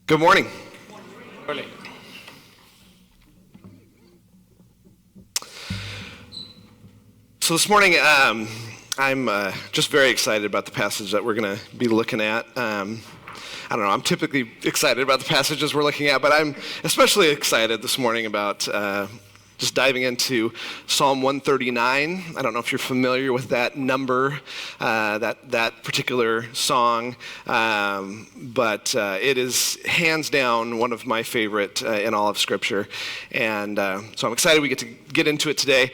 Good morning. Morning. So this morning, I'm just very excited about the passage that we're going to be looking at. I don't know, I'm typically excited about the passages we're looking at, but I'm especially excited this morning about just diving into Psalm 139. I don't know if you're familiar with that number, that particular song, but it is hands down one of my favorite in all of Scripture. And so I'm excited we get to get into it today.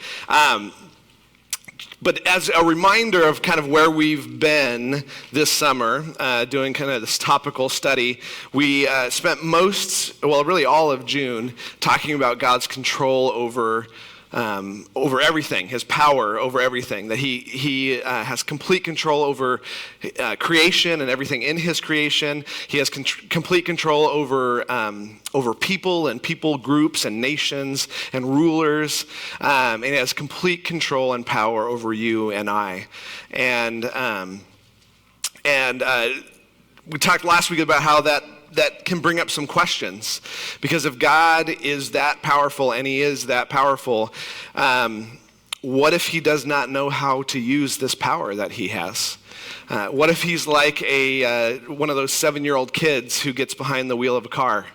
But as a reminder of kind of where we've been this summer, doing kind of this topical study, we spent really all of June talking about God's control over everything, his power over everything, that he has complete control over creation and everything in his creation. He has complete control over people and people groups and nations and rulers, and he has complete control and power over you and I. And we talked last week about how that can bring up some questions, because if God is that powerful, and he is that powerful, what if he does not know how to use this power that he has? What if he's like one of those 7-year-old kids who gets behind the wheel of a car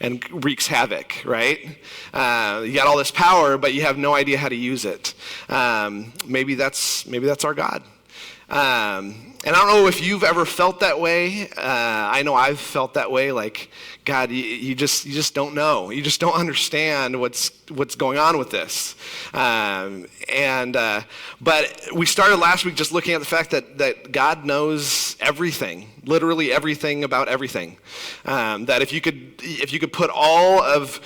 and wreaks havoc, right? You got all this power, but you have no idea how to use it. Maybe that's our God. And I don't know if you've ever felt that way. I know I've felt that way. Like, God, you just don't know. You just don't understand what's going on with this. But we started last week just looking at the fact that God knows everything, literally everything about everything. That if you could put all of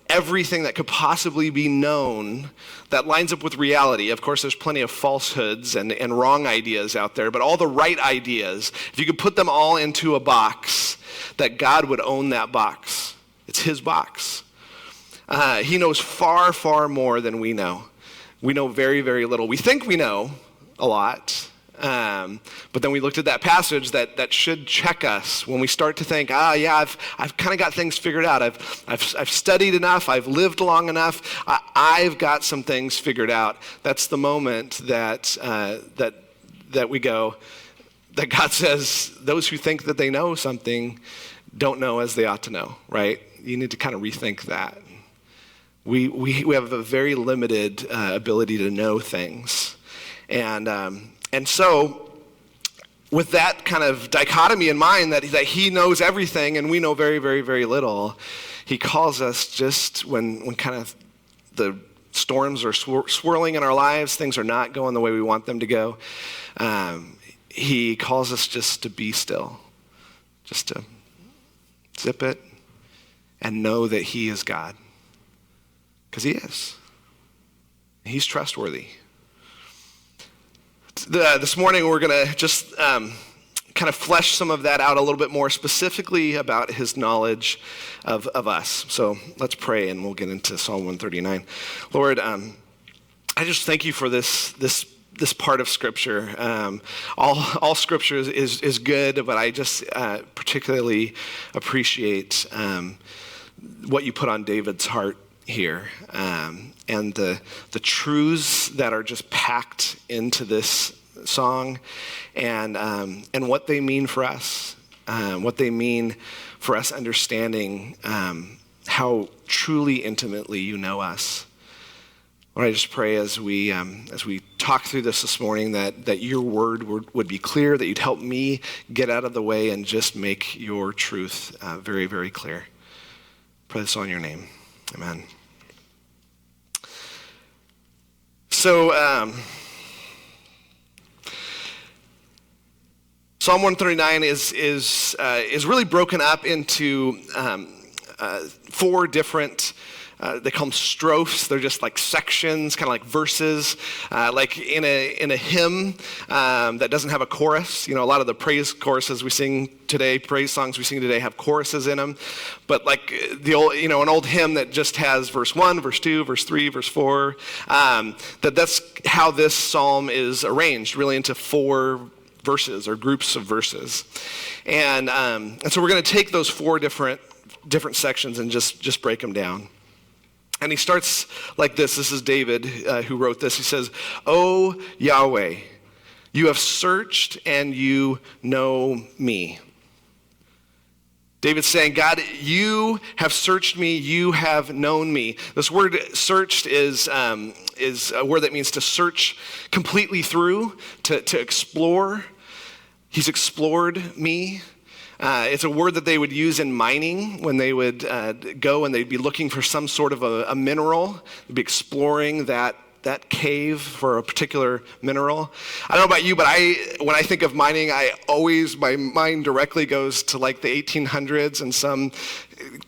everything that could possibly be known that lines up with reality. Of course, there's plenty of falsehoods and wrong ideas out there, but all the right ideas, if you could put them all into a box, that God would own that box. It's his box. He knows far, far more than we know. We know very, very little. We think we know a lot. But then we looked at that passage that should check us when we start to think, I've kind of got things figured out. I've studied enough. I've lived long enough. I've got some things figured out. That's the moment that we go, that God says, those who think that they know something don't know as they ought to know, right? You need to kind of rethink that. We have a very limited ability to know things. And so, with that kind of dichotomy in mind, that he knows everything and we know very, very, very little, he calls us just when kind of the storms are swirling in our lives, things are not going the way we want them to go, he calls us just to be still, just to zip it and know that he is God. Because he is. He's trustworthy. This morning we're going to just kind of flesh some of that out a little bit more specifically about his knowledge of us. So let's pray and we'll get into Psalm 139. Lord, I just thank you for this part of Scripture. All Scripture is good, but I just particularly appreciate what you put on David's heart here, and the truths that are just packed into this song, and what they mean for us, what they mean for us understanding how truly intimately you know us. Lord, I just pray as we talk through this morning that your word would be clear, that you'd help me get out of the way and just make your truth very, very clear. Pray this all in your name. Amen. So, Psalm 139 is really broken up into 4 different, they call them strophes. They're just like sections, kind of like verses, like in a hymn that doesn't have a chorus. You know, a lot of the praise choruses we sing today, praise songs we sing today have choruses in them. But like the old, an old hymn that just has verse 1, verse 2, verse 3, verse 4, that's how this psalm is arranged, really into four verses or groups of verses. And so we're going to take those four different sections and just break them down. And he starts like this. This is David who wrote this. He says, "O Yahweh, you have searched and you know me." David's saying, God, you have searched me, you have known me. This word searched is a word that means to search completely through, to explore. He's explored me. It's a word that they would use in mining when they would go and they'd be looking for some sort of a mineral. They'd be exploring that cave for a particular mineral. I don't know about you, but when I think of mining, my mind directly goes to like the 1800s and some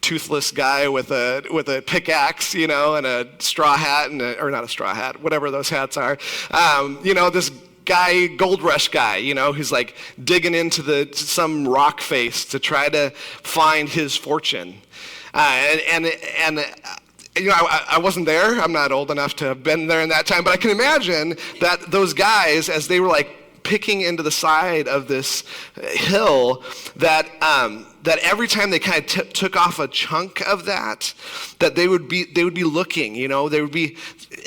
toothless guy with a pickaxe, and a straw hat, or not a straw hat, whatever those hats are. This guy, gold rush guy, who's like digging into some rock face to try to find his fortune. I wasn't there. I'm not old enough to have been there in that time, but I can imagine that those guys, as they were like picking into the side of this hill, that every time they kind of took off a chunk of that they would be looking, they would be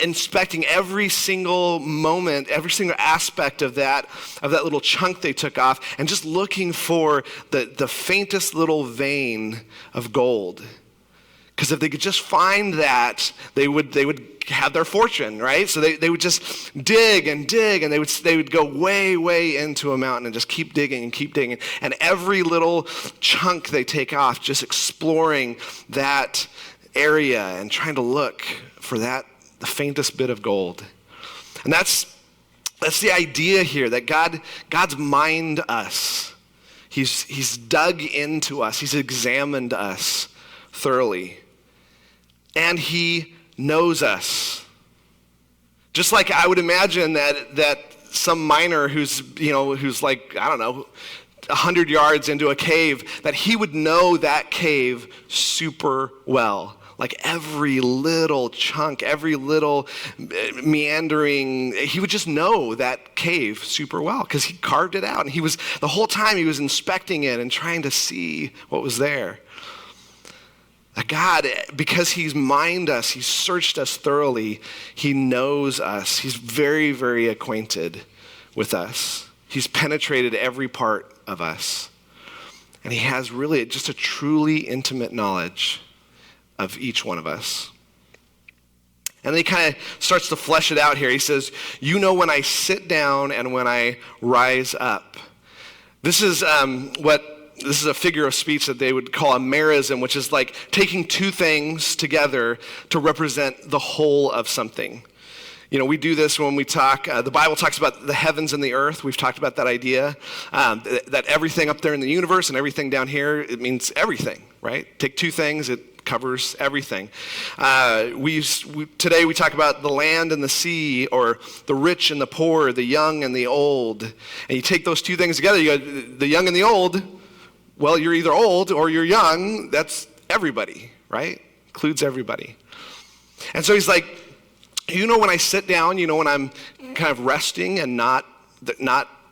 inspecting every single moment, every single aspect of that little chunk they took off, and just looking for the faintest little vein of gold. Because if they could just find that, they would have their fortune, right? So they would just dig and dig, and they would go way, way into a mountain and just keep digging and keep digging. And every little chunk they take off, just exploring that area and trying to look for the faintest bit of gold. And that's the idea here, that God's mined us. He's dug into us. He's examined us thoroughly. And he knows us. Just like I would imagine that some miner who's like, I don't know, 100 yards into a cave, that he would know that cave super well. Like every little chunk, every little meandering, he would just know that cave super well because he carved it out. And the whole time he was inspecting it and trying to see what was there. God, because he's mined us, he's searched us thoroughly, he knows us. He's very, very acquainted with us. He's penetrated every part of us. And he has really just a truly intimate knowledge of each one of us. And then he kind of starts to flesh it out here. He says, you know when I sit down and when I rise up. This is a figure of speech that they would call a merism, which is like taking two things together to represent the whole of something. We do this when we talk, the Bible talks about the heavens and the earth. We've talked about that idea, that everything up there in the universe and everything down here, it means everything, right? Take two things, it covers everything. Today we talk about the land and the sea, or the rich and the poor, the young and the old. And you take those two things together, you go, the young and the old. Well, you're either old or you're young. That's everybody, right? Includes everybody. And so he's like, when I sit down, when I'm kind of resting and not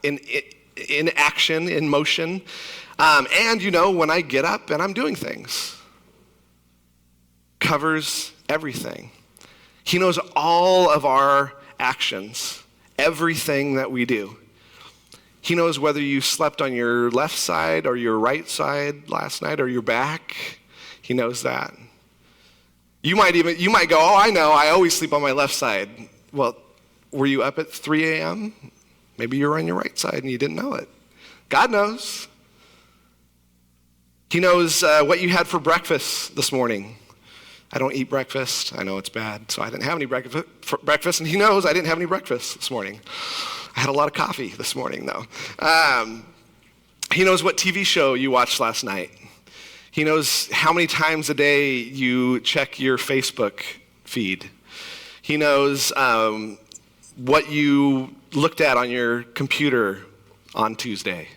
in action, in motion, and when I get up and I'm doing things. Covers everything. He knows all of our actions, everything that we do. He knows whether you slept on your left side or your right side last night or your back. He knows that. You might go, oh, I know, I always sleep on my left side. Well, were you up at 3 a.m.? Maybe you were on your right side and you didn't know it. God knows. He knows what you had for breakfast this morning. I don't eat breakfast. I know it's bad, so I didn't have any breakfast, and he knows I didn't have any breakfast this morning. I had a lot of coffee this morning, though. He knows what TV show you watched last night. He knows how many times a day you check your Facebook feed. He knows what you looked at on your computer on Tuesday.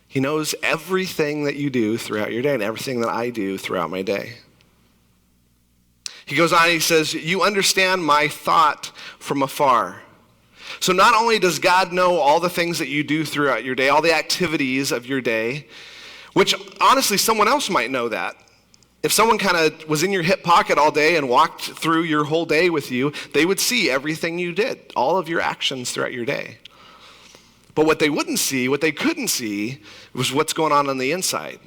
He knows everything that you do throughout your day and everything that I do throughout my day. He goes on and he says, you understand my thought from afar. So not only does God know all the things that you do throughout your day, all the activities of your day, which honestly someone else might know that. If someone kind of was in your hip pocket all day and walked through your whole day with you, they would see everything you did, all of your actions throughout your day. But what they wouldn't see, what they couldn't see, was what's going on the inside,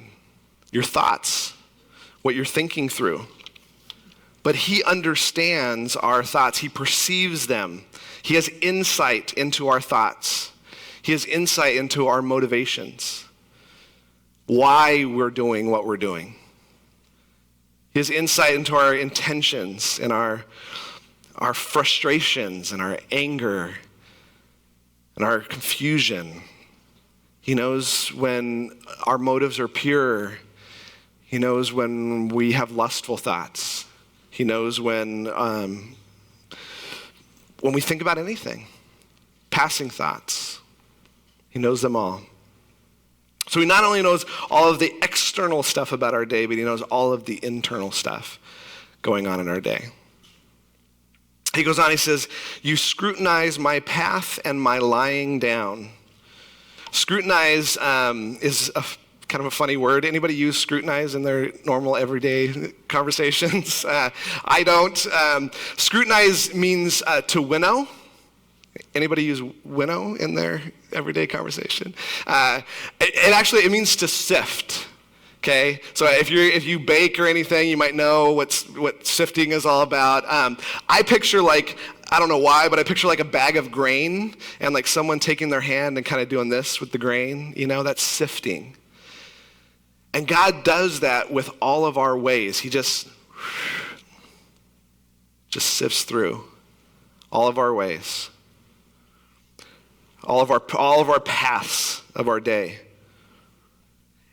your thoughts, what you're thinking through. But he understands our thoughts. He perceives them. He has insight into our thoughts. He has insight into our motivations, why we're doing what we're doing. He has insight into our intentions and our frustrations and our anger and our confusion. He knows when our motives are pure. He knows when we have lustful thoughts. He knows when we think about anything, passing thoughts. He knows them all. So he not only knows all of the external stuff about our day, but he knows all of the internal stuff going on in our day. He goes on, he says, you scrutinize my path and my lying down. Scrutinize is kind of a funny word. Anybody use scrutinize in their normal everyday conversations? I don't. Scrutinize means to winnow. Anybody use winnow in their everyday conversation? It means to sift. Okay, so if you bake or anything, you might know what sifting is all about. I picture I don't know why, but I picture like a bag of grain and like someone taking their hand and kind of doing this with the grain. That's sifting. And God does that with all of our ways. He just sifts through all of our ways, all of our paths of our day.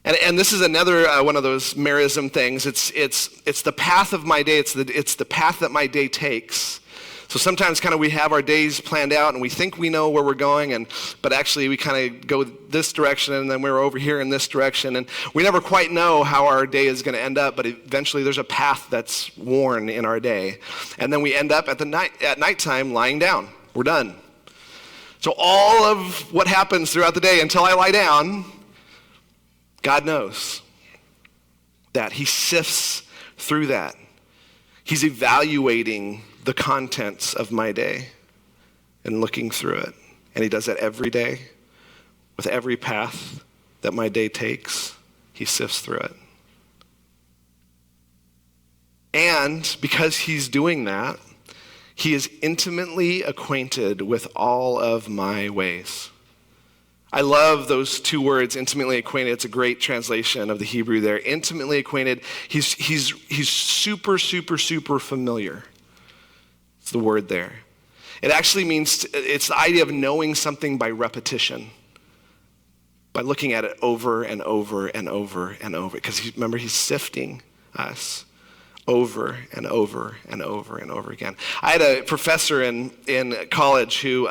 And this is another one of those merism things. It's the path of my day. It's the path that my day takes. So sometimes kind of we have our days planned out and we think we know where we're going, but actually we kind of go this direction and then we're over here in this direction, and we never quite know how our day is going to end up. But eventually there's a path that's worn in our day, and then we end up at nighttime lying down. We're done. So all of what happens throughout the day until I lie down, God knows that. He sifts through that. He's evaluating the contents of my day and looking through it. And he does that every day with every path that my day takes. He sifts through it. And because he's doing that, he is intimately acquainted with all of my ways. I love those two words, intimately acquainted. It's a great translation of the Hebrew there. Intimately acquainted. He's super, super, super familiar. It's the word there. It actually means, it's the idea of knowing something by repetition, by looking at it over and over and over and over. Because remember, he's sifting us over and over and over and over again. I had a professor in college who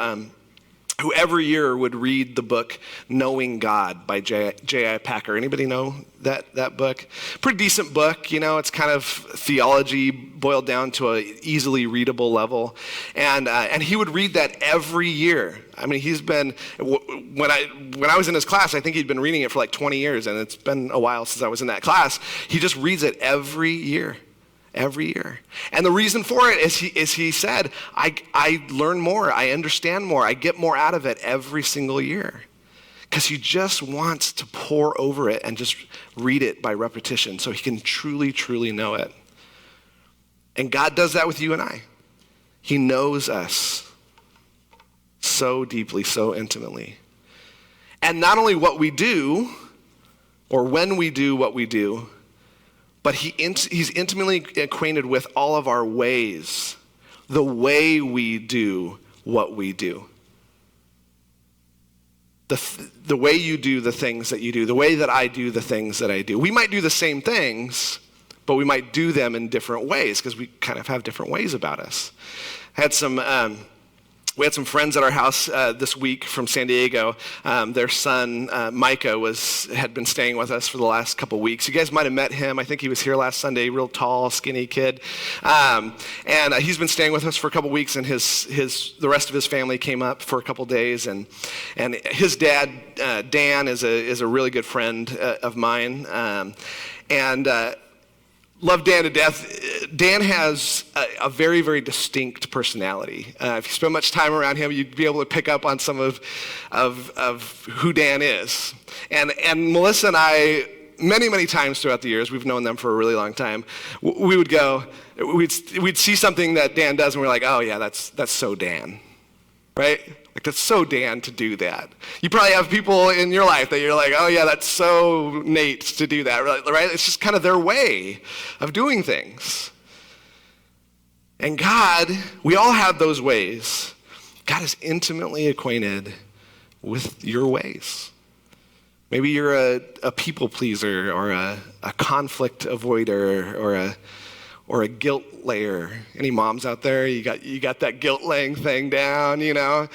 every year would read the book Knowing God by J.I. Packer. Anybody know that book? Pretty decent book. It's kind of theology boiled down to an easily readable level. And he would read that every year. I mean, he's been, when I was in his class, I think he'd been reading it for like 20 years, and it's been a while since I was in that class. He just reads it every year. Every year. And the reason for it is he said, I learn more, I understand more, I get more out of it every single year. Because he just wants to pour over it and just read it by repetition so he can truly, truly know it. And God does that with you and I. He knows us so deeply, so intimately. And not only what we do, or when we do what we do, but he's intimately acquainted with all of our ways, the way we do what we do. The way you do the things that you do, the way that I do the things that I do. We might do the same things, but we might do them in different ways because we kind of have different ways about us. I had some We had some friends at our house this week from San Diego. Their son, Micah, had been staying with us for the last couple weeks. You guys might have met him. I think he was here last Sunday, real tall, skinny kid. And he's been staying with us for a couple weeks, and the rest of his family came up for a couple days. And his dad, Dan, is a really good friend of mine. Love Dan to death. Dan has a very, very distinct personality. If you spend much time around him, you'd be able to pick up on some of who Dan is. And Melissa and I, many, many times throughout the years, we've known them for a really long time, we'd see something that Dan does, and we're like, oh yeah, that's so Dan, right? Like, that's so Dan to do that. You probably have people in your life that you're like, oh yeah, that's so Nate to do that, right? It's just kind of their way of doing things. And God, we all have those ways. God is intimately acquainted with your ways. Maybe you're a people pleaser, or a conflict avoider, or a guilt layer. Any moms out there? You got that guilt laying thing down, you know?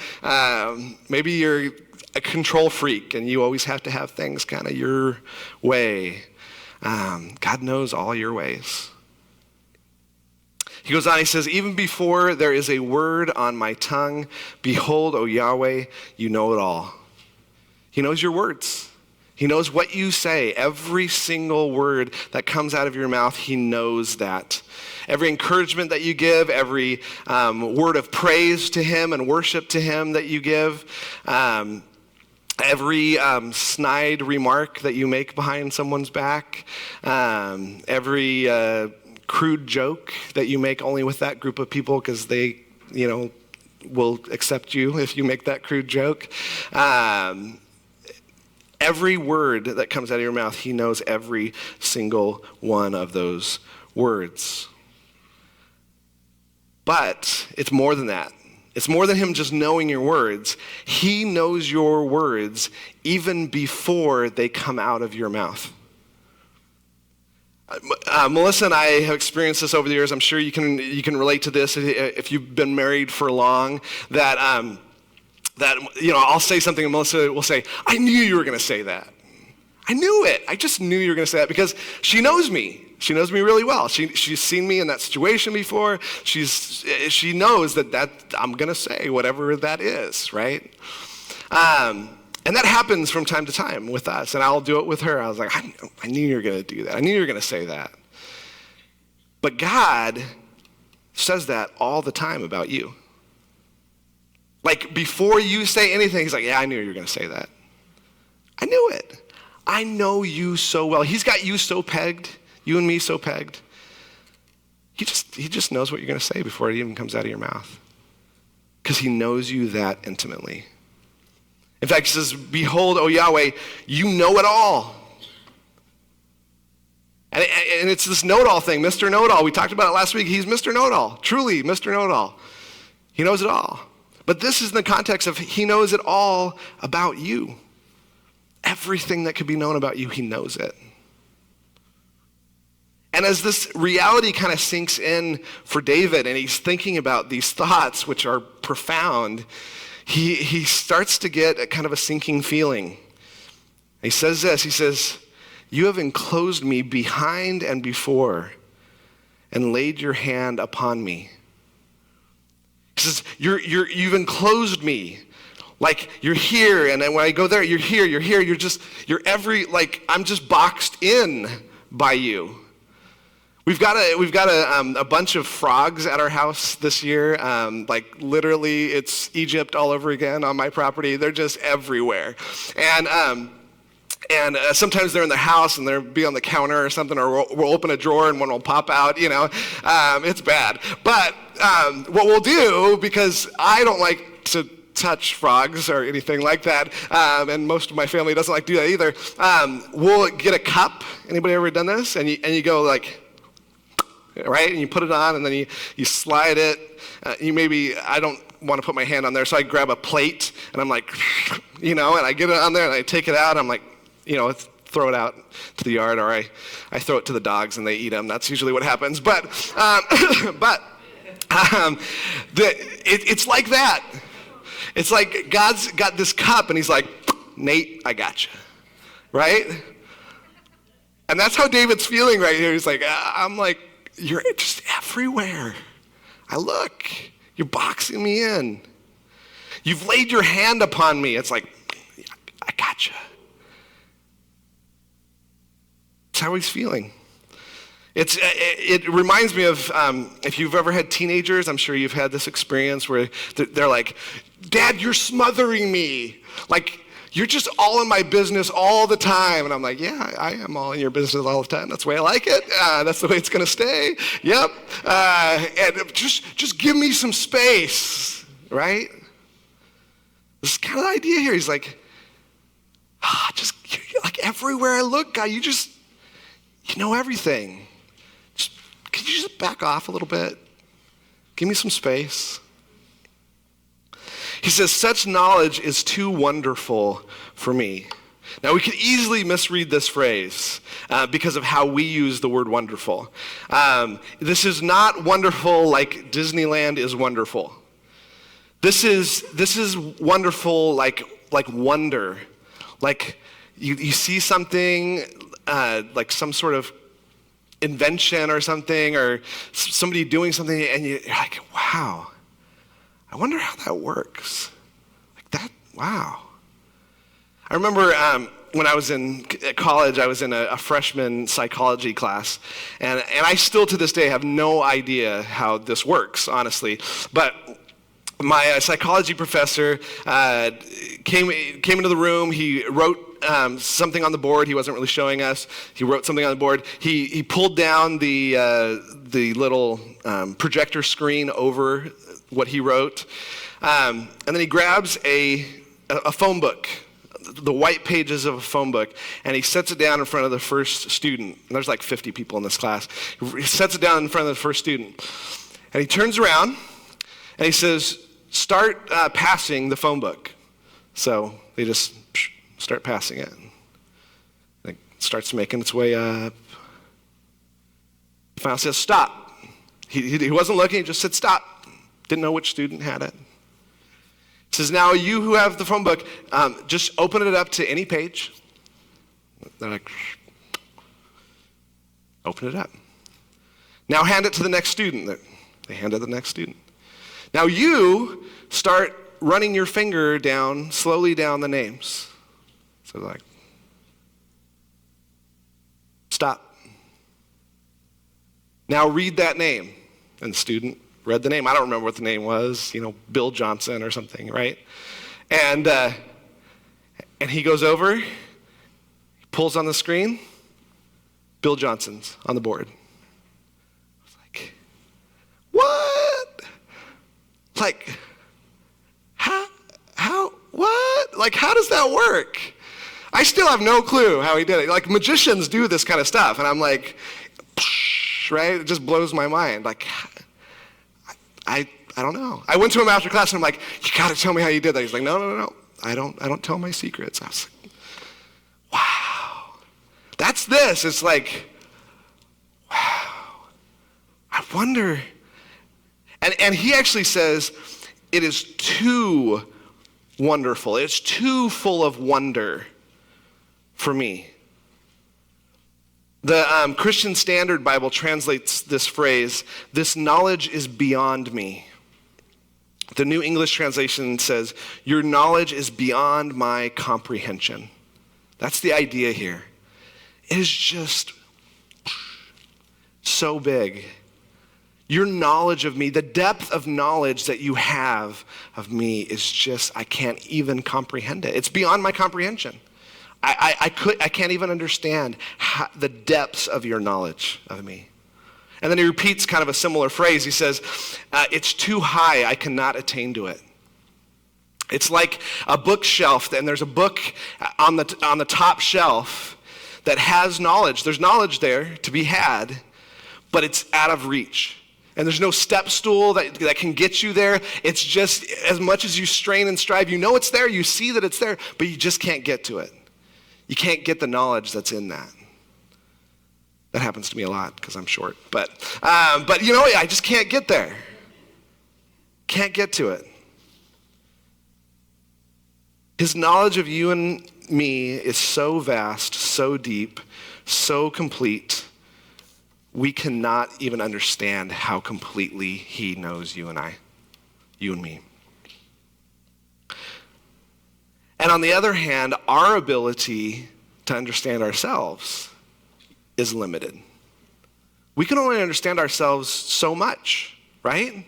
Maybe you're a control freak and you always have to have things kind of your way. God knows all your ways. He goes on, he says, even before there is a word on my tongue, behold, O Yahweh, you know it all. He knows your words. He knows what you say. Every single word that comes out of your mouth, he knows that. Every encouragement that you give, every word of praise to him and worship to him that you give, every snide remark that you make behind someone's back, every crude joke that you make only with that group of people because they, will accept you if you make that crude joke. Every word that comes out of your mouth, he knows every single one of those words. But it's more than that. It's more than him just knowing your words. He knows your words even before they come out of your mouth. Melissa and I have experienced this over the years. I'm sure you can relate to this if you've been married for long, that I'll say something and Melissa will say, I knew you were going to say that. I knew it. I just knew you were going to say that because she knows me. She knows me really well. She's seen me in that situation before. She knows that I'm going to say whatever that is, right? And that happens from time to time with us, and I'll do it with her. I was like, I knew you were going to do that. I knew you were going to say that. But God says that all the time about you. Like, before you say anything, he's like, yeah, I knew you were going to say that. I knew it. I know you so well. He's got you so pegged, you and me so pegged. He just knows what you're going to say before it even comes out of your mouth. Because he knows you that intimately. In fact, he says, behold, O Yahweh, you know it all. And it's this know-it-all thing, Mr. Know-it-all. We talked about it last week. He's Mr. Know-it-all, truly Mr. Know-it-all. He knows it all. But this is in the context of he knows it all about you. Everything that could be known about you, he knows it. And as this reality kind of sinks in for David and he's thinking about these thoughts, which are profound, he starts to get a kind of a sinking feeling. He says this, he says, you have enclosed me behind and before and laid your hand upon me. He says, you've enclosed me. Like, you're here, and then when I go there, you're here, I'm just boxed in by you. We've got a bunch of frogs at our house this year. Like, literally, it's Egypt all over again on my property. They're just everywhere. And sometimes they're in the house and they'll be on the counter or something, or we'll open a drawer and one will pop out, It's bad. But what we'll do, because I don't like to touch frogs or anything like that, and most of my family doesn't like to do that either, we'll get a cup. Anybody ever done this? And you go like, right? And you put it on and then you slide it. I don't want to put my hand on there, so I grab a plate and I'm like, and I get it on there and I take it out and I'm like, throw it out to the yard, or I throw it to the dogs and they eat them. That's usually what happens. But it's like that. It's like God's got this cup and he's like, Nate, I got you, right? And that's how David's feeling right here. He's like, I'm like, you're just everywhere. I look, you're boxing me in. You've laid your hand upon me. It's like, I got you. That's how he's feeling. It reminds me of, if you've ever had teenagers, I'm sure you've had this experience where they're like, Dad, you're smothering me. Like, you're just all in my business all the time. And I'm like, yeah, I am all in your business all the time. That's the way I like it. That's the way it's going to stay. Yep. And just give me some space, right? This is kind of the idea here. He's like, just like everywhere I look, God, you know everything. Could you just back off a little bit? Give me some space. He says, such knowledge is too wonderful for me. Now, we could easily misread this phrase because of how we use the word wonderful. This is not wonderful like Disneyland is wonderful. This is wonderful like wonder. Like you see something like some sort of invention or something, or somebody doing something, and you're like, wow, I wonder how that works. Like that, wow. I remember when I was in college, I was in a freshman psychology class, and I still to this day have no idea how this works, honestly. But my psychology professor came into the room. He wrote something on the board. He wasn't really showing us. He wrote something on the board. He pulled down the little projector screen over what he wrote, and then he grabs a phone book, the white pages of a phone book, and he sets it down in front of the first student. And there's like 50 people in this class. He sets it down in front of the first student, and he turns around and he says, start passing the phone book. So they just start passing it. It starts making its way up. He finally says, stop. He wasn't looking, he just said, stop. Didn't know which student had it. He says, now you who have the phone book, just open it up to any page. They're like, open it up. Now hand it to the next student. They hand it to the next student. Now you start running your finger down, slowly down the names. So like, stop. Now read that name. And the student read the name. I don't remember what the name was, Bill Johnson or something, right? And he goes over, he pulls on the screen, Bill Johnson's on the board. I was like, what? Like, what? Like, how does that work? I still have no clue how he did it. Like, magicians do this kind of stuff, and I'm like, right? It just blows my mind. Like, I don't know. I went to him after class, and I'm like, you got to tell me how you did that. He's like, no. I don't tell my secrets. I was like, wow. That's this. It's like, wow. I wonder. And he actually says, it is too wonderful. It's too full of wonder for me. The Christian Standard Bible translates this phrase, this knowledge is beyond me. The New English Translation says, your knowledge is beyond my comprehension. That's the idea here. It is just so big. Your knowledge of me, the depth of knowledge that you have of me is just, I can't even comprehend it. It's beyond my comprehension. I can't even understand the depths of your knowledge of me. And then he repeats kind of a similar phrase. He says, it's too high, I cannot attain to it. It's like a bookshelf, and there's a book on the top shelf that has knowledge. There's knowledge there to be had, but it's out of reach. And there's no step stool that can get you there. It's just as much as you strain and strive, you know it's there, you see that it's there, but you just can't get to it. You can't get the knowledge that's in that. That happens to me a lot because I'm short. But I just can't get there. Can't get to it. His knowledge of you and me is so vast, so deep, so complete, we cannot even understand how completely he knows you and I, you and me. And on the other hand, our ability to understand ourselves is limited. We can only understand ourselves so much, right?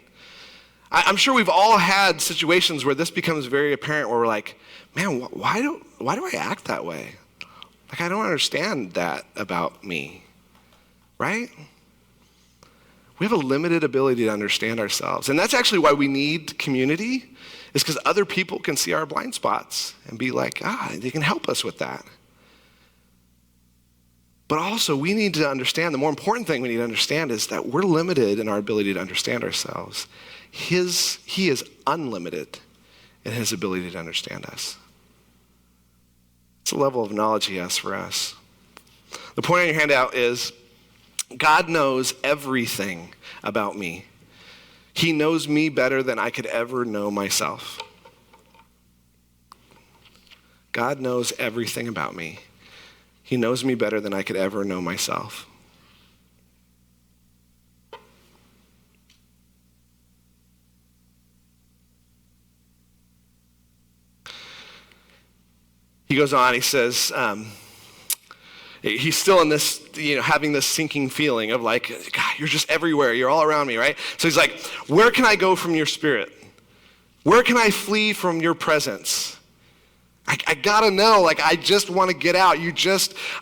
I'm sure we've all had situations where this becomes very apparent, where we're like, man, why do I act that way? Like, I don't understand that about me, right? We have a limited ability to understand ourselves. And that's actually why we need community, is because other people can see our blind spots and be like, they can help us with that. But also, we need to understand, the more important thing we need to understand is that we're limited in our ability to understand ourselves. He is unlimited in his ability to understand us. It's the level of knowledge he has for us. The point on your handout is, God knows everything about me. He knows me better than I could ever know myself. God knows everything about me. He knows me better than I could ever know myself. He goes on, he says, he's still in this, having this sinking feeling of like, God, you're just everywhere. You're all around me, right? So he's like, where can I go from your spirit? Where can I flee from your presence? I gotta know, like, I just want to get out.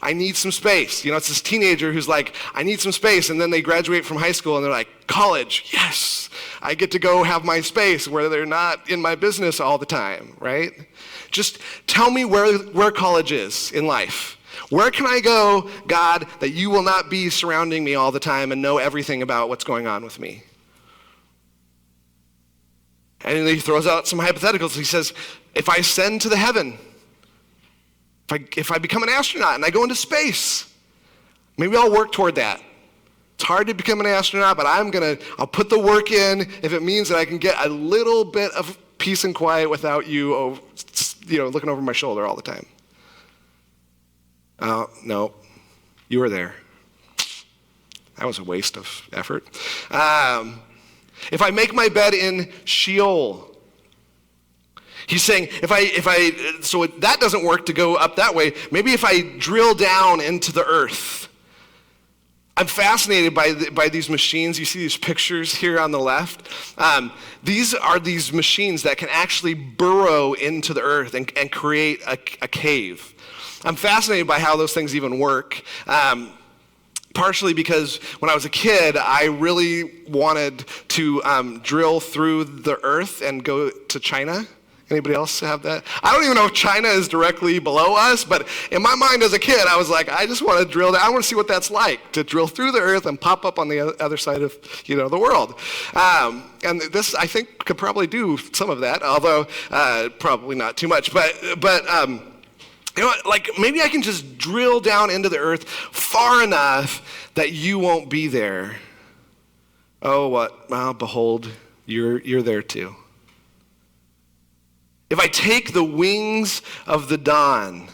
I need some space. It's this teenager who's like, I need some space. And then they graduate from high school and they're like, college, yes, I get to go have my space where they're not in my business all the time, right? Just tell me where college is in life. Where can I go, God, that you will not be surrounding me all the time and know everything about what's going on with me? And then he throws out some hypotheticals. He says, if I ascend to the heaven, if I become an astronaut and I go into space, maybe I'll work toward that. It's hard to become an astronaut, but I'll put the work in if it means that I can get a little bit of peace and quiet without you, looking over my shoulder all the time. No, you were there. That was a waste of effort. If I make my bed in Sheol, he's saying, so that doesn't work to go up that way. Maybe if I drill down into the earth. I'm fascinated by these machines. You see these pictures here on the left. These are these machines that can actually burrow into the earth and create a cave. I'm fascinated by how those things even work. Partially because when I was a kid, I really wanted to drill through the earth and go to China. Anybody else have that? I don't even know if China is directly below us, but in my mind as a kid, I was like, I just want to drill down. I want to see what that's like, to drill through the earth and pop up on the other side of, the world. And this, I think, could probably do some of that, although probably not too much. But maybe I can just drill down into the earth far enough that you won't be there. Oh, what? Well, behold, you're there too. If I take the wings of the dawn,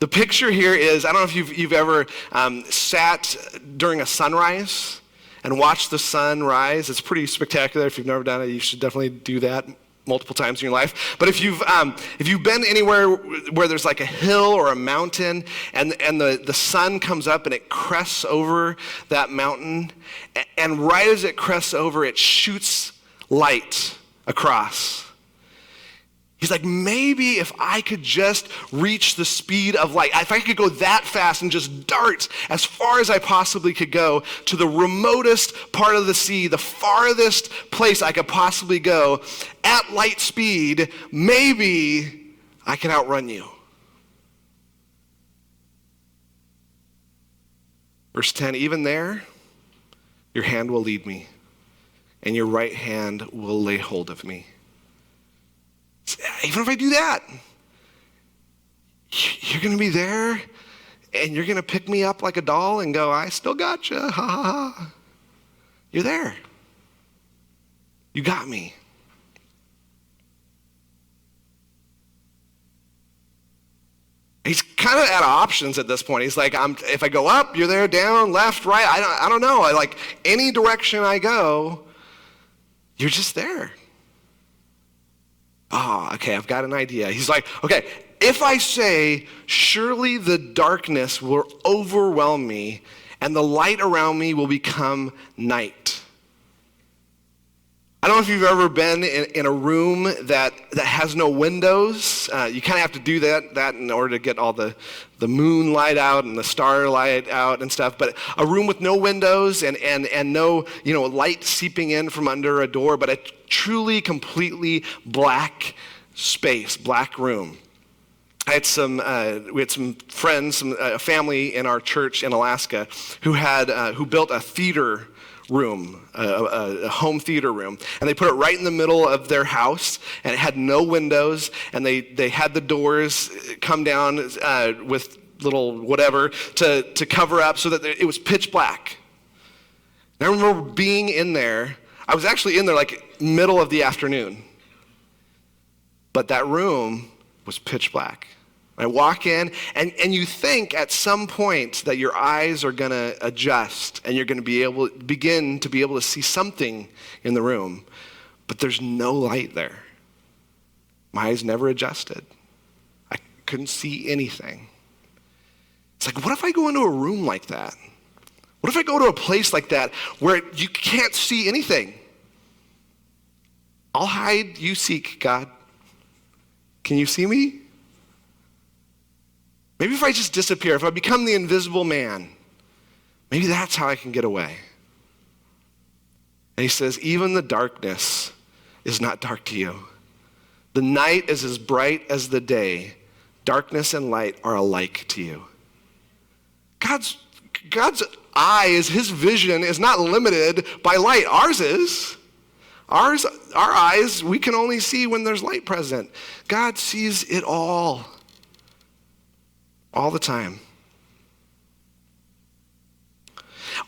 the picture here is, I don't know if you've ever sat during a sunrise and watched the sun rise. It's pretty spectacular. If you've never done it, you should definitely do that multiple times in your life. But if you've been anywhere where there's like a hill or a mountain and the sun comes up and it crests over that mountain, and right as it crests over, it shoots light across. He's like, maybe if I could just reach the speed of light, if I could go that fast and just dart as far as I possibly could go to the remotest part of the sea, the farthest place I could possibly go at light speed, maybe I can outrun you. Verse 10, even there, your hand will lead me, and your right hand will lay hold of me. Even if I do that, you're going to be there and you're going to pick me up like a doll and go, I still got you. Ha, ha, ha. You're there. You got me. He's kind of out of options at this point. He's like, if I go up, you're there, down, left, right. I don't know. Any direction I go, you're just there. Oh, okay, I've got an idea. He's like, okay, if I say, surely the darkness will overwhelm me and the light around me will become night. I don't know if you've ever been in a room that has no windows. You kind of have to do that in order to get all the moonlight out and the starlight out and stuff. But a room with no windows and no light seeping in from under a door, but a truly, completely black space, black room. We had some friends, a family in our church in Alaska who built a theater room, a home theater room, and they put it right in the middle of their house, and it had no windows, and they had the doors come down with little whatever to cover up so that it was pitch black. And I remember being in there. I was actually in there like middle of the afternoon, but that room was pitch black. I walk in, and you think at some point that your eyes are going to adjust and you're going to begin to be able to see something in the room, but there's no light there. My eyes never adjusted. I couldn't see anything. It's like, what if I go into a room like that? What if I go to a place like that where you can't see anything? I'll hide, you seek, God. Can you see me? Maybe if I just disappear, if I become the invisible man, maybe that's how I can get away. And he says, even the darkness is not dark to you. The night is as bright as the day. Darkness and light are alike to you. God's eyes, his vision is not limited by light. Ours is. Our eyes, we can only see when there's light present. God sees it all the time.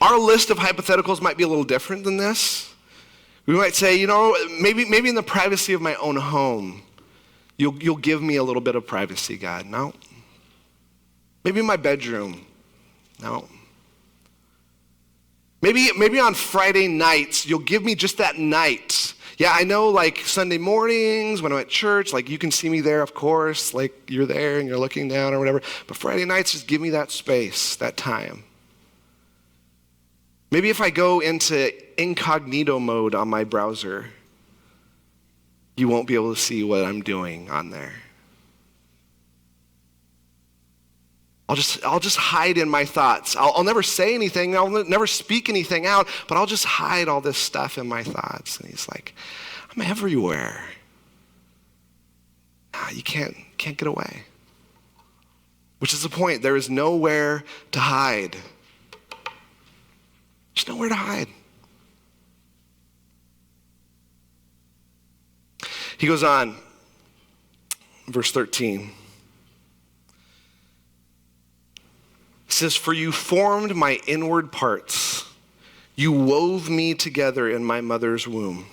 Our list of hypotheticals might be a little different than this. We might say, maybe in the privacy of my own home, you'll give me a little bit of privacy, God. No. Maybe in my bedroom. No. Maybe on Friday nights, you'll give me just that night. Yeah, I know like Sunday mornings when I'm at church, like you can see me there, of course, like you're there and you're looking down or whatever. But Friday nights, just give me that space, that time. Maybe if I go into incognito mode on my browser, you won't be able to see what I'm doing on there. I'll just hide in my thoughts. I'll never say anything. I'll never speak anything out, but I'll just hide all this stuff in my thoughts. And he's like, I'm everywhere. You can't get away. Which is the point. There is nowhere to hide. There's nowhere to hide. He goes on, verse 13. It says, for you formed my inward parts. You wove me together in my mother's womb.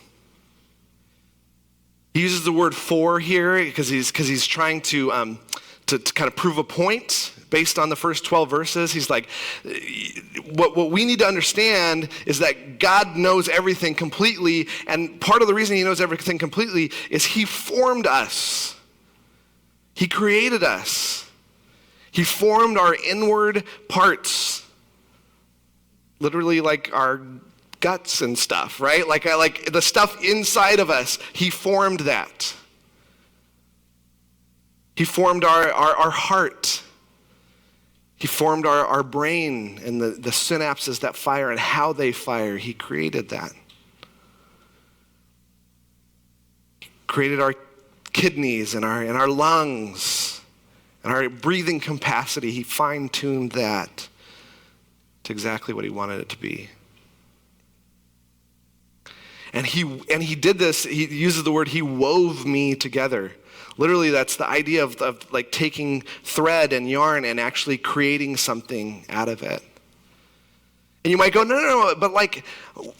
He uses the word for here because he's trying to kind of prove a point based on the first 12 verses. He's like, what we need to understand is that God knows everything completely, and part of the reason he knows everything completely is he formed us. He created us. He formed our inward parts, literally like our guts and stuff, right? Like the stuff inside of us, he formed that. He formed our heart. He formed our brain and the synapses that fire and how they fire. He created that. He created our kidneys and our lungs. And our breathing capacity, he fine-tuned that to exactly what he wanted it to be. And he did this, he uses the word, he wove me together. Literally, that's the idea of like taking thread and yarn and actually creating something out of it. And you might go, no, but like,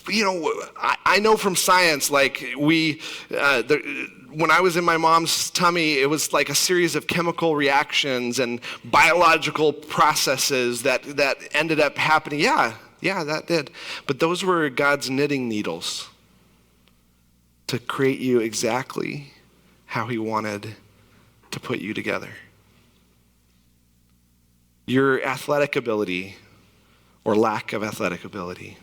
I know from science, like when I was in my mom's tummy, it was like a series of chemical reactions and biological processes that ended up happening. Yeah, that did. But those were God's knitting needles to create you exactly how he wanted to put you together. Your athletic ability or lack of athletic ability,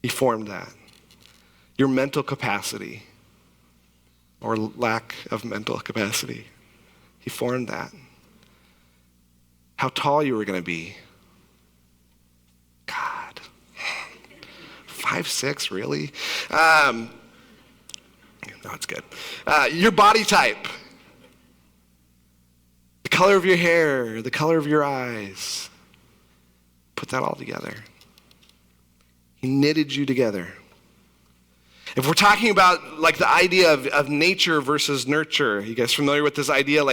he formed that. Your mental capacity or lack of mental capacity, he formed that. How tall you were going to be. God, 5'6", really? No, it's good. Your body type, the color of your hair, the color of your eyes. Put that all together. He knitted you together. If we're talking about like the idea of nature versus nurture, you guys familiar with this idea?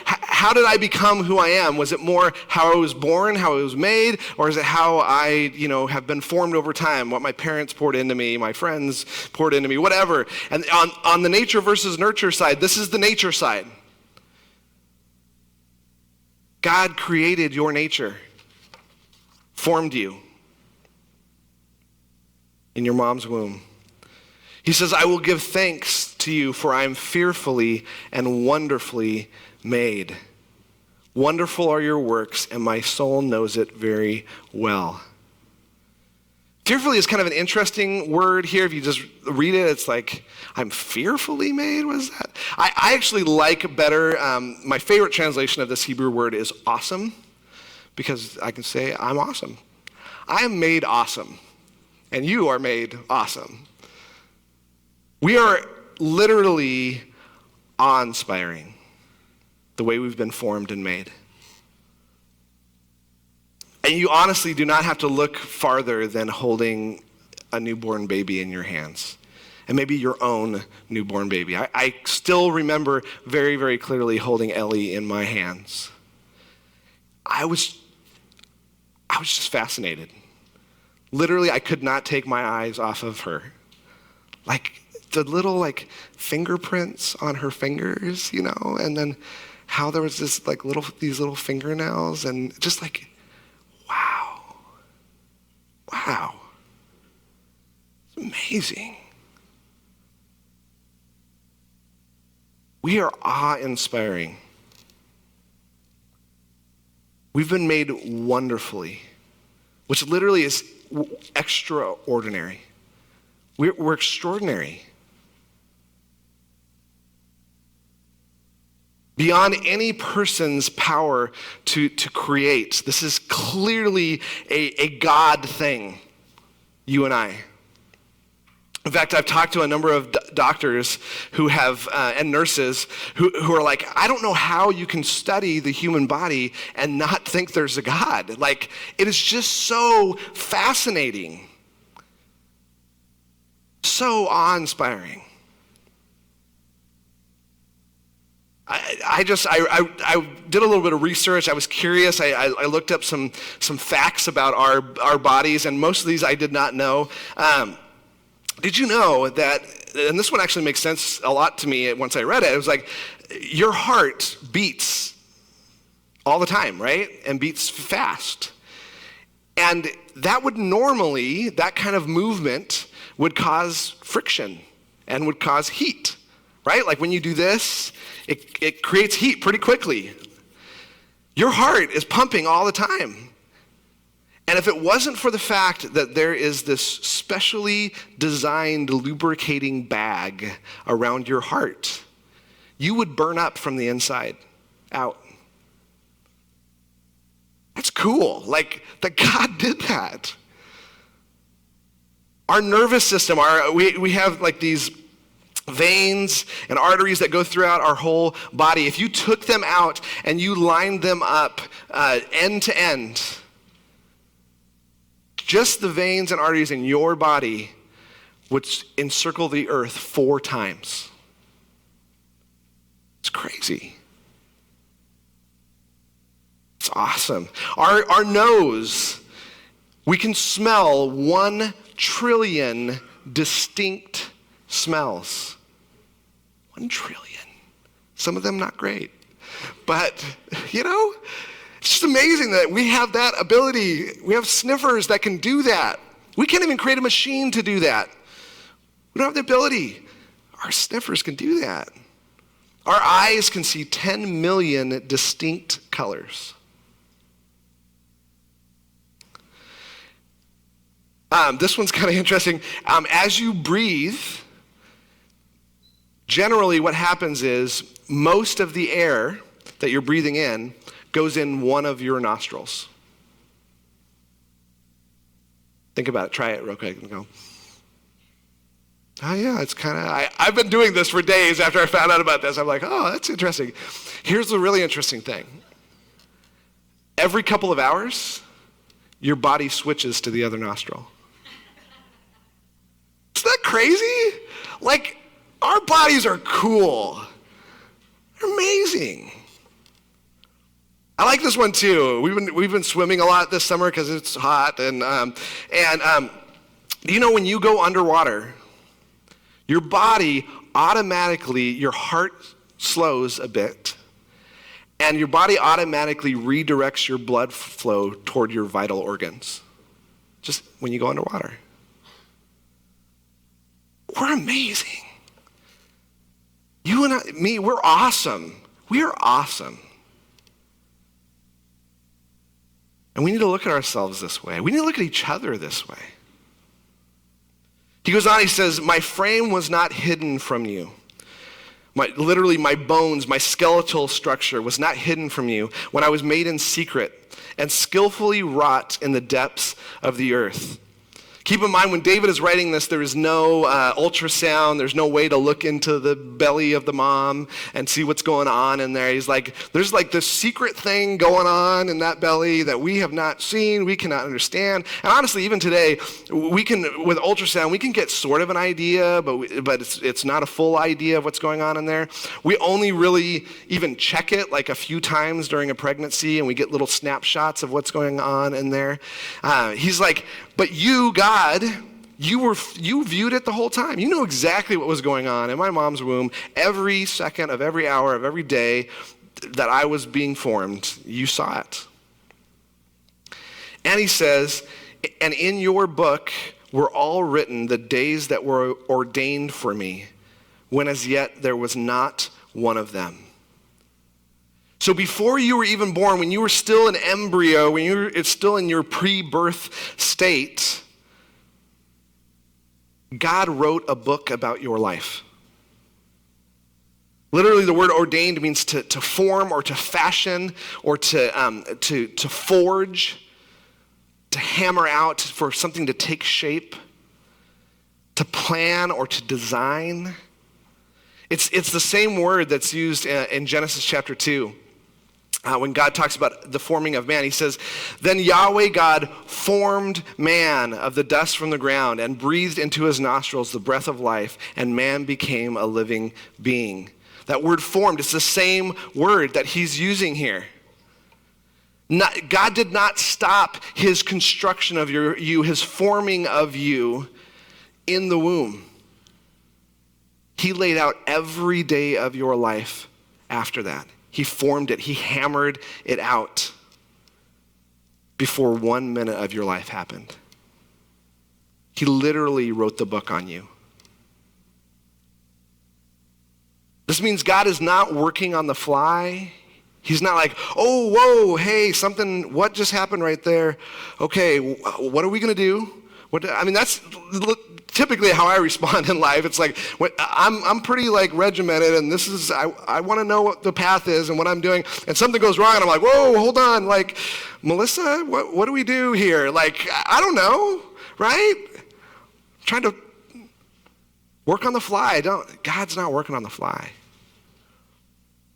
How did I become who I am? Was it more how I was born, how I was made, or is it how I, have been formed over time? What my parents poured into me, my friends poured into me, whatever. And on the nature versus nurture side, this is the nature side. God created your nature, formed you in your mom's womb. He says, I will give thanks to you, for I am fearfully and wonderfully made. Wonderful are your works, and my soul knows it very well. Fearfully is kind of an interesting word here. If you just read it, it's like, I'm fearfully made? What is that? I actually like better, my favorite translation of this Hebrew word is awesome, because I can say, I'm awesome. I am made awesome, and you are made awesome. We are literally awe-inspiring, the way we've been formed and made. And you honestly do not have to look farther than holding a newborn baby in your hands. And maybe your own newborn baby. I still remember very, very clearly holding Ellie in my hands. I was just fascinated. Literally, I could not take my eyes off of her. Like the little fingerprints on her fingers, and then how there was this these little fingernails, and just wow. It's amazing. We are awe-inspiring. We've been made wonderfully, which literally is extraordinary. We're extraordinary. Beyond any person's power to create. This is clearly a God thing, you and I. In fact, I've talked to a number of doctors who have, and nurses who are like, I don't know how you can study the human body and not think there's a God. It is just so fascinating. So awe-inspiring. I did a little bit of research. I was curious. I looked up some facts about our bodies, and most of these I did not know. Did you know that, and this one actually makes sense a lot to me once I read it, it was like, your heart beats all the time, right? And beats fast. And that kind of movement would cause friction and would cause heat, right? Like when you do this, it creates heat pretty quickly. Your heart is pumping all the time. And if it wasn't for the fact that there is this specially designed lubricating bag around your heart, you would burn up from the inside out. That's cool. That God did that. Our nervous system, we have these veins and arteries that go throughout our whole body. If you took them out and you lined them up end to end, just the veins and arteries in your body would encircle the earth 4 times. It's crazy. It's awesome. Our nose, we can smell 1 trillion distinct smells. 1 trillion. Some of them not great. But, it's just amazing that we have that ability. We have sniffers that can do that. We can't even create a machine to do that. We don't have the ability. Our sniffers can do that. Our eyes can see 10 million distinct colors. This one's kind of interesting. As you breathe, generally what happens is most of the air that you're breathing in goes in one of your nostrils. Think about it. Try it real quick and go, oh yeah, it's kind of, I've been doing this for days after I found out about this. I'm like, oh, that's interesting. Here's the really interesting thing. Every couple of hours, your body switches to the other nostril. Isn't that crazy? Like, our bodies are cool. They're amazing. I like this one too. We've been swimming a lot this summer because it's hot, and when you go underwater, your body automatically, your heart slows a bit, and your body automatically redirects your blood flow toward your vital organs. Just when you go underwater. We're amazing. You and me, we're awesome. We are awesome. And we need to look at ourselves this way. We need to look at each other this way. He goes on, he says, my frame was not hidden from you. Literally, my bones, my skeletal structure was not hidden from you when I was made in secret and skillfully wrought in the depths of the earth. Keep in mind, when David is writing this, there is no ultrasound. There's no way to look into the belly of the mom and see what's going on in there. He's like, there's like this secret thing going on in that belly that we have not seen, we cannot understand. And honestly, even today, we can, with ultrasound, we can get sort of an idea, but it's not a full idea of what's going on in there. We only really even check it like a few times during a pregnancy, and we get little snapshots of what's going on in there. He's like, but you, God, you viewed it the whole time. You know exactly what was going on in my mom's womb every second of every hour of every day that I was being formed. You saw it. And he says, and in your book were all written the days that were ordained for me, when as yet there was not one of them. So before you were even born, when you were still an embryo, when you were still in your pre-birth state, God wrote a book about your life. Literally, the word ordained means to form or to fashion or to forge, to hammer out, for something to take shape, to plan or to design. It's the same word that's used in Genesis chapter 2. When God talks about the forming of man, he says, then Yahweh God formed man of the dust from the ground and breathed into his nostrils the breath of life, and man became a living being. That word formed, it's the same word that he's using here. God did not stop his construction of you, his forming of you in the womb. He laid out every day of your life after that. He formed it. He hammered it out before 1 minute of your life happened. He literally wrote the book on you. This means God is not working on the fly. He's not like, oh, whoa, hey, what just happened right there? Okay, what are we going to do? That's typically how I respond in life. It's like, I'm pretty like regimented, and this is, I want to know what the path is and what I'm doing, and something goes wrong, and I'm like, whoa, hold on, like, Melissa, what do we do here? Like, I don't know, right? I'm trying to work on the fly. God's not working on the fly.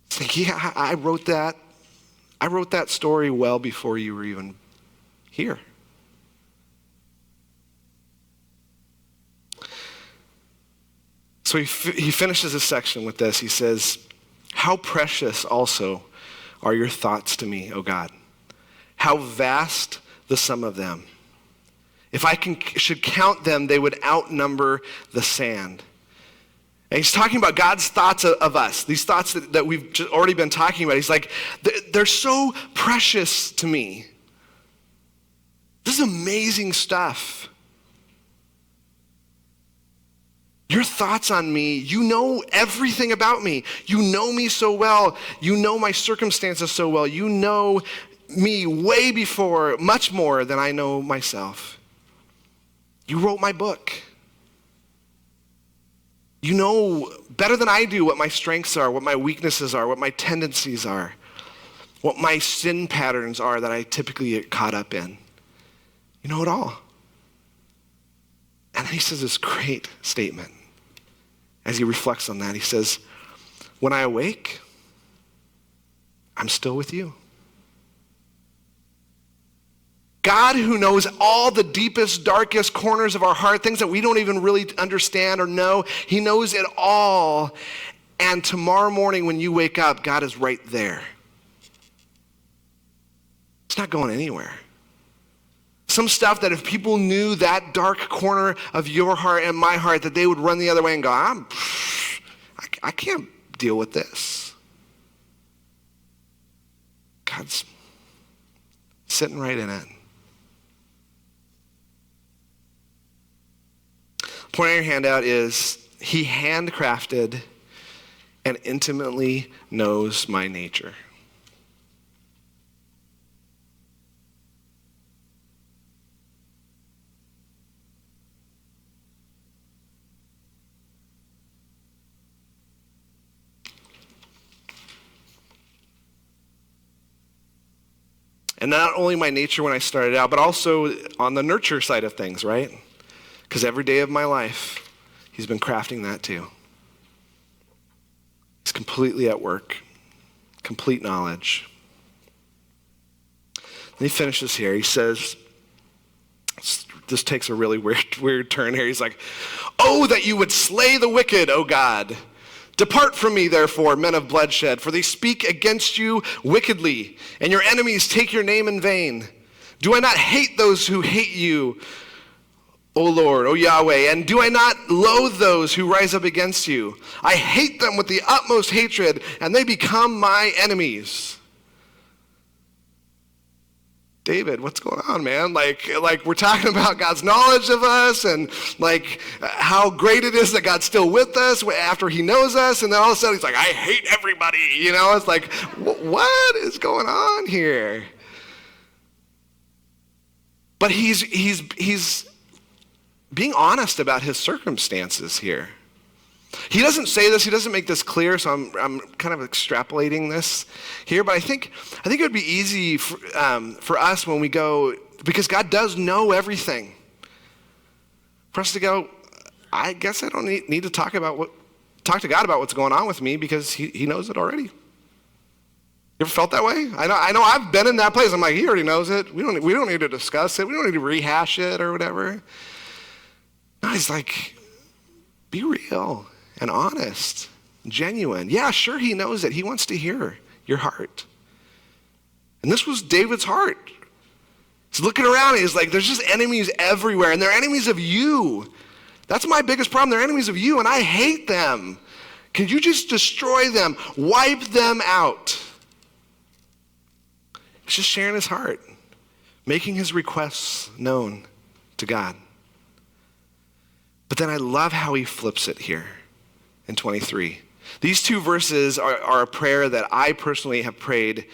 It's like, yeah, I wrote that story well before you were even here. So he finishes his section with this. He says, how precious also are your thoughts to me, O God. How vast the sum of them. If I should count them, they would outnumber the sand. And he's talking about God's thoughts of us, these thoughts that we've already been talking about. He's like, they're so precious to me. This is amazing stuff. Your thoughts on me, you know everything about me. You know me so well. You know my circumstances so well. You know me way before, much more than I know myself. You wrote my book. You know better than I do what my strengths are, what my weaknesses are, what my tendencies are, what my sin patterns are that I typically get caught up in. You know it all. And then he says this great statement as he reflects on that. He says, when I awake, I'm still with you. God, who knows all the deepest, darkest corners of our heart, things that we don't even really understand or know, he knows it all. And tomorrow morning when you wake up, God is right there. It's not going anywhere. Some stuff that if people knew that dark corner of your heart and my heart, that they would run the other way and go, I can't deal with this. God's sitting right in it. Point on your handout is, he handcrafted and intimately knows my nature. And not only my nature when I started out, but also on the nurture side of things, right? Because every day of my life, he's been crafting that too. He's completely at work, complete knowledge. And he finishes here. He says, this takes a really weird turn here. He's like, oh, that you would slay the wicked, O God. Depart from me, therefore, men of bloodshed, for they speak against you wickedly, and your enemies take your name in vain. Do I not hate those who hate you, O Lord, O Yahweh, and do I not loathe those who rise up against you? I hate them with the utmost hatred, and they become my enemies. David, what's going on, man? Like we're talking about God's knowledge of us and like how great it is that God's still with us after he knows us, and then all of a sudden he's like, I hate everybody, you know? It's like, what is going on here? But he's being honest about his circumstances here. He doesn't say this, he doesn't make this clear, so I'm kind of extrapolating this here, but I think it would be easy for us when we go, because God does know everything, for us to go, I guess I don't need to talk to God about what's going on with me because he knows it already. You ever felt that way? I know I've been in that place. I'm like, he already knows it. We don't need to discuss it. We don't need to rehash it or whatever. No, he's like, be real and honest, genuine. Yeah, sure, he knows it. He wants to hear your heart. And this was David's heart. He's looking around and he's like, there's just enemies everywhere, and they're enemies of you. That's my biggest problem. They're enemies of you, and I hate them. Can you just destroy them? Wipe them out. He's just sharing his heart, making his requests known to God. But then I love how he flips it here in 23. These two verses are a prayer that I personally have prayed,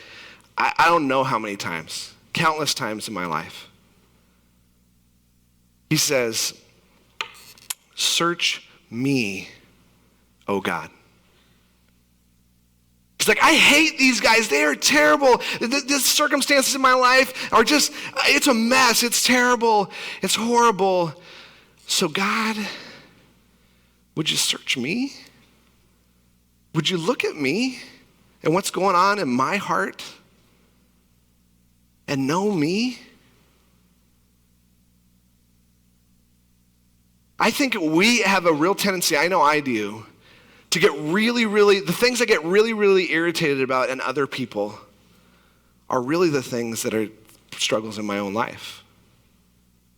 I don't know how many times, countless times in my life. He says, search me, O God. He's like, I hate these guys. They are terrible. The circumstances in my life are just, it's a mess. It's terrible. It's horrible. So God, would you search me? Would you look at me and what's going on in my heart and know me? I think we have a real tendency, I know I do, to get the things I get really, really irritated about in other people are really the things that are struggles in my own life.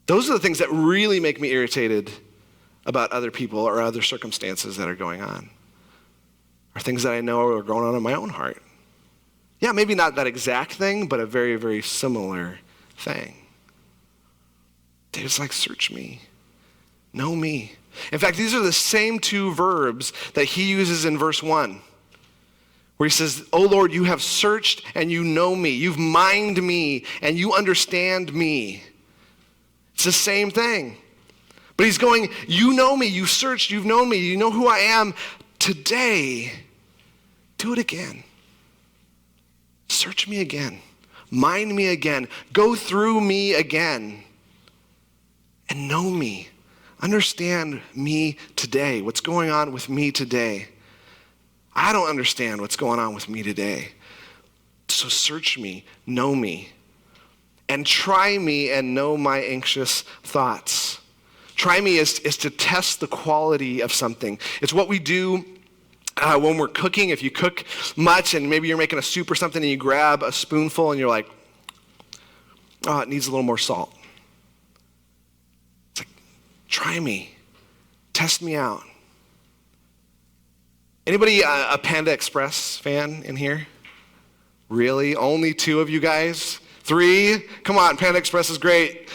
Those are the things that really make me irritated about other people or other circumstances that are going on, or things that I know are going on in my own heart. Yeah, maybe not that exact thing, but a very, very similar thing. David's like, search me, know me. In fact, these are the same two verbs that he uses in verse 1, where he says, "Oh Lord, you have searched and you know me. You've mined me and you understand me." It's the same thing. But he's going, you know me, you've searched, you've known me, you know who I am. Today, do it again. Search me again. Mind me again. Go through me again. And know me. Understand me today. What's going on with me today. I don't understand what's going on with me today. So search me, know me, and try me and know my anxious thoughts. Try me is to test the quality of something. It's what we do when we're cooking. If you cook much and maybe you're making a soup or something and you grab a spoonful and you're like, oh, it needs a little more salt. It's like, try me, test me out. Anybody a Panda Express fan in here? Really? Only 2 of you guys? 3? Come on, Panda Express is great.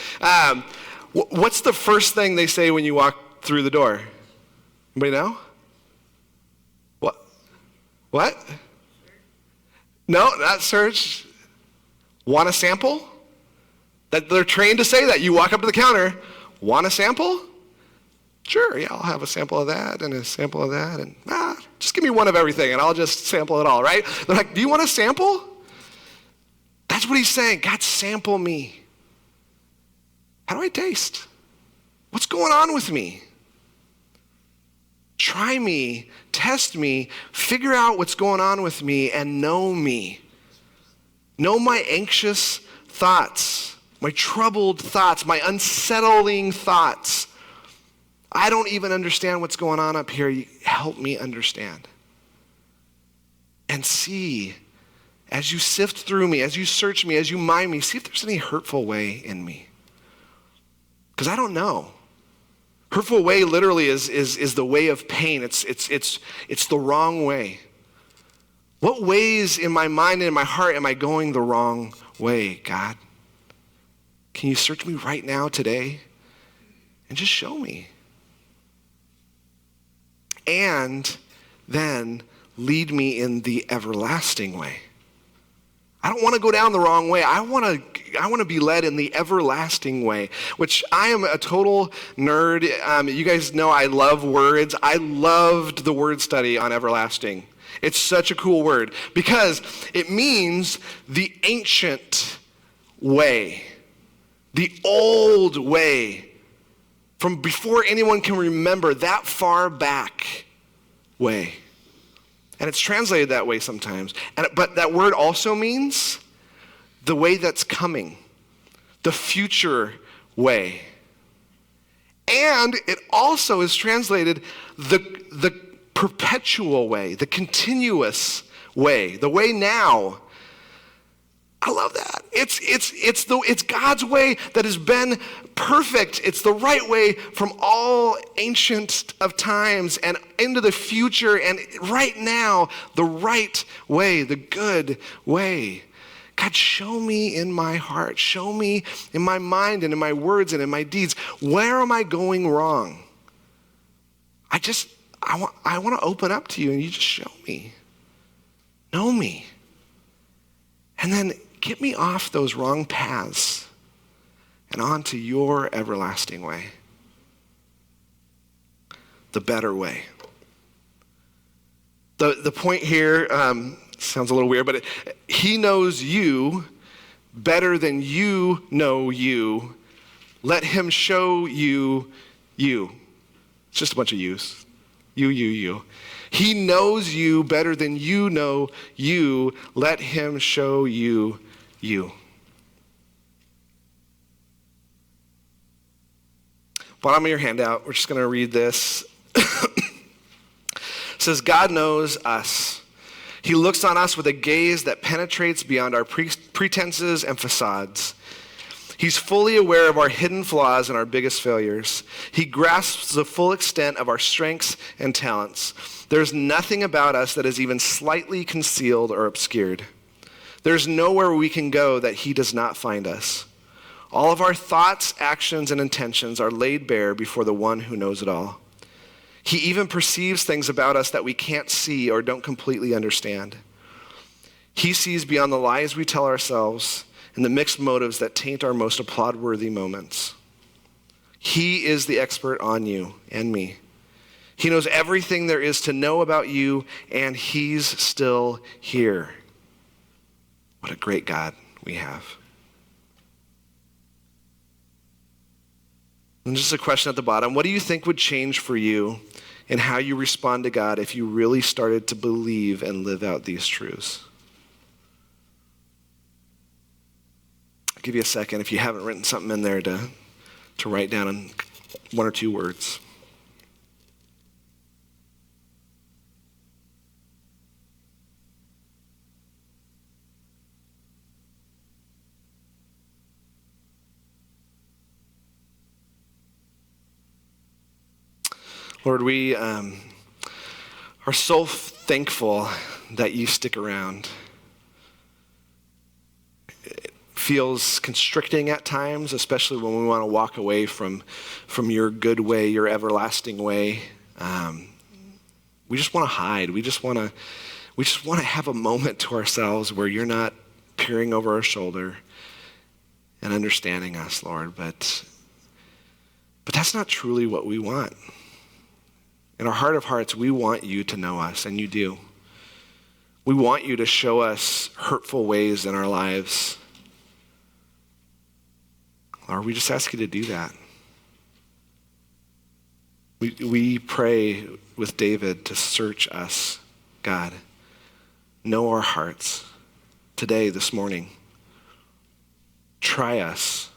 What's the first thing they say when you walk through the door? Anybody know? What? No, not search. Want a sample? That they're trained to say that. You walk up to the counter, want a sample? Sure, yeah, I'll have a sample of that and a sample of that, and just give me one of everything and I'll just sample it all, right? They're like, do you want a sample? That's what he's saying. God, sample me. How do I taste? What's going on with me? Try me, test me, figure out what's going on with me, and know me. Know my anxious thoughts, my troubled thoughts, my unsettling thoughts. I don't even understand what's going on up here. Help me understand. And see, as you sift through me, as you search me, as you mine me, see if there's any hurtful way in me. Because I don't know. Hurtful way literally is the way of pain. It's the wrong way. What ways in my mind and in my heart am I going the wrong way, God? Can you search me right now today and just show me? And then lead me in the everlasting way. I don't want to go down the wrong way. I want to be led in the everlasting way, which I am a total nerd. You guys know I love words. I loved the word study on everlasting. It's such a cool word because it means the ancient way, the old way, from before anyone can remember, that far back way. And it's translated that way sometimes. But that word also means the way that's coming, the future way. And it also is translated the perpetual way, the continuous way, the way now. I love that. It's God's way that has been perfect. It's the right way from all ancient of times and into the future and right now, the right way, the good way. God, show me in my heart, show me in my mind and in my words and in my deeds. Where am I going wrong? I want to open up to you and you just show me. Know me. And then get me off those wrong paths and onto your everlasting way. The better way. The point here sounds a little weird, but he knows you better than you know you. Let him show you you. It's just a bunch of yous. You. He knows you better than you know you. Let him show you you. Bottom of your handout, we're just going to read this. It says, God knows us. He looks on us with a gaze that penetrates beyond our pretenses and facades. He's fully aware of our hidden flaws and our biggest failures. He grasps the full extent of our strengths and talents. There's nothing about us that is even slightly concealed or obscured. There's nowhere we can go that he does not find us. All of our thoughts, actions, and intentions are laid bare before the one who knows it all. He even perceives things about us that we can't see or don't completely understand. He sees beyond the lies we tell ourselves and the mixed motives that taint our most applaud-worthy moments. He is the expert on you and me. He knows everything there is to know about you, and he's still here. What a great God we have. And just a question at the bottom. What do you think would change for you in how you respond to God if you really started to believe and live out these truths? I'll give you a second if you haven't written something in there to write down in one or two words. Lord, we are so thankful that you stick around. It feels constricting at times, especially when we want to walk away from your good way, your everlasting way. We just want to hide. We just want to have a moment to ourselves where you're not peering over our shoulder and understanding us, Lord. But that's not truly what we want. In our heart of hearts, we want you to know us, and you do. We want you to show us hurtful ways in our lives. Lord, we just ask you to do that. We pray with David to search us, God. Know our hearts today, this morning. Try us.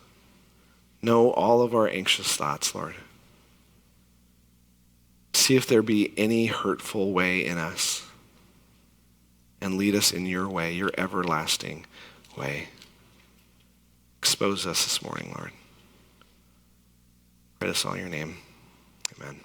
Know all of our anxious thoughts, Lord. See if there be any hurtful way in us, and lead us in your way, your everlasting way. Expose us this morning, Lord. Pray this all in your name. Amen.